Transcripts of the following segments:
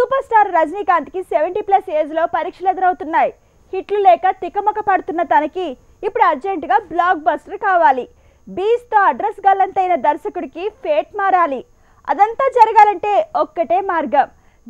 Super star Rajinikanth కి 70+ age లో పరీక్షలు ఎదురవుతున్నాయి. హిట్లు లేక తికమక పడుతున్న తనకి ఇప్పుడు అర్జెంట్ గా బ్లాక్ బస్టర్ కావాలి. బీస్ తో అడ్రస్ గల్లంతైన దర్శకుడికి ఫేట్ మారాలి. అదంతా జరగాలంటే ఒక్కటే మార్గం,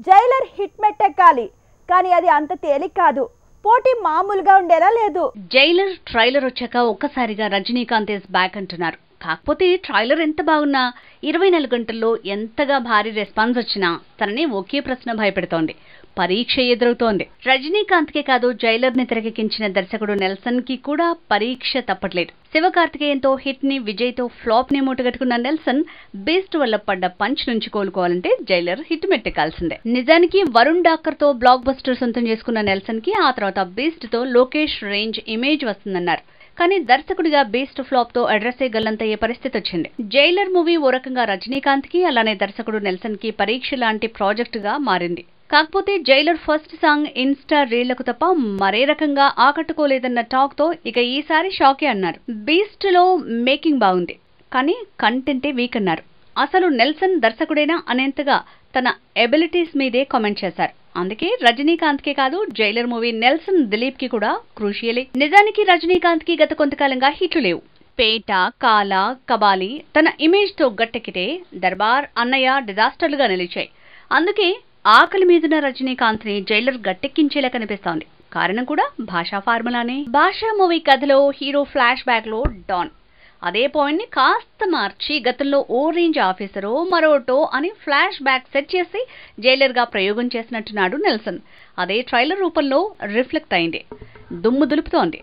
జైలర్ హిట్ మెట్టెక్కాలి. కానీ అది అంత తేలిక కాదు. పోటీ మామూలుగా ఉండేలా లేదు. జైలర్ ట్రైలర్ వచ్చాక ఒక్కసారిగా రజనీకాంత్ ఇస్ బ్యాక్ అంటున్నారు. కాకపోతే ట్రైలర్ ఎంత బాగున్నా 24 గంటల్లో ఎంతగా భారీ రెస్పాన్స్ వచ్చినా తనని ఒకే ప్రశ్న భయపెడుతోంది, పరీక్ష ఎదురవుతోంది. రజనీకాంత్కే కాదు, జైలర్ ని తెరకెక్కించిన దర్శకుడు నెల్సన్ కి కూడా పరీక్ష తప్పట్లేదు. శివకార్తికేయన్తో హిట్ ని, విజయ్ తో ఫ్లాప్ ని మూటగట్టుకున్న నెల్సన్ బీస్ట్ వల్ల పడ్డ పంచ్ నుంచి కోలుకోవాలంటే జైలర్ హిట్ మెట్టెక్కాల్సిందే. నిజానికి వరుణ్ డాకర్ తో బ్లాక్ బస్టర్ సొంతం చేసుకున్న నెల్సన్ కి ఆ తర్వాత బీస్ట్ తో లోకేష్ రేంజ్ ఇమేజ్ వస్తుందన్నారు. కానీ దర్శకుడిగా బీస్ట్ ఫ్లాప్ తో అడ్రస్సే గల్లంతయ్యే పరిస్థితి వచ్చింది. జైలర్ మూవీ ఓ రకంగా రజనీకాంత్ కి, అలానే దర్శకుడు నెల్సన్ కి పరీక్ష లాంటి ప్రాజెక్ట్ గా మారింది. కాకపోతే జైలర్ ఫస్ట్ సాంగ్ ఇన్స్టా రీళ్లకు తప్ప మరే రకంగా ఆకట్టుకోలేదన్న టాక్ తో ఇక ఈసారి షాకే అన్నారు. బీస్ట్ లో మేకింగ్ బాగుంది, కానీ కంటెంటే వీక్ అన్నారు. అసలు నెల్సన్ దర్శకుడేనా అనేంతగా తన ఎబిలిటీస్ మీదే కామెంట్ చేశారు. అందుకే రజనీకాంత్ కే కాదు, జైలర్ మూవీ నెల్సన్ దిలీప్ కి కూడా క్రూషియలే. నిజానికి రజనీకాంత్ కి గత కొంతకాలంగా హిట్లు లేవు. పేట, కాల, కబాలి తన ఇమేజ్ తో గట్టెక్కితే దర్బార్, అన్నయ్య డిజాస్టర్లుగా నిలిచాయి. అందుకే ఆకలి మీదున్న రజనీకాంత్ ని జైలర్ గట్టెక్కించేలా కనిపిస్తోంది. కారణం కూడా భాషా ఫార్ములానే. భాషా మూవీ కథలో హీరో ఫ్లాష్ బ్యాక్ లో డాన్, అదే పాయింట్ ని కాస్త మార్చి గతంలో ఓ రేంజ్ ఆఫీసరో మరోటో అని ఫ్లాష్ బ్యాక్ సెట్ చేసి జైలర్ గా ప్రయోగం చేసినట్టున్నాడు నెల్సన్. అదే ట్రైలర్ రూపంలో రిఫ్లెక్ట్ అయింది, దుమ్ము దులుపుతోంది.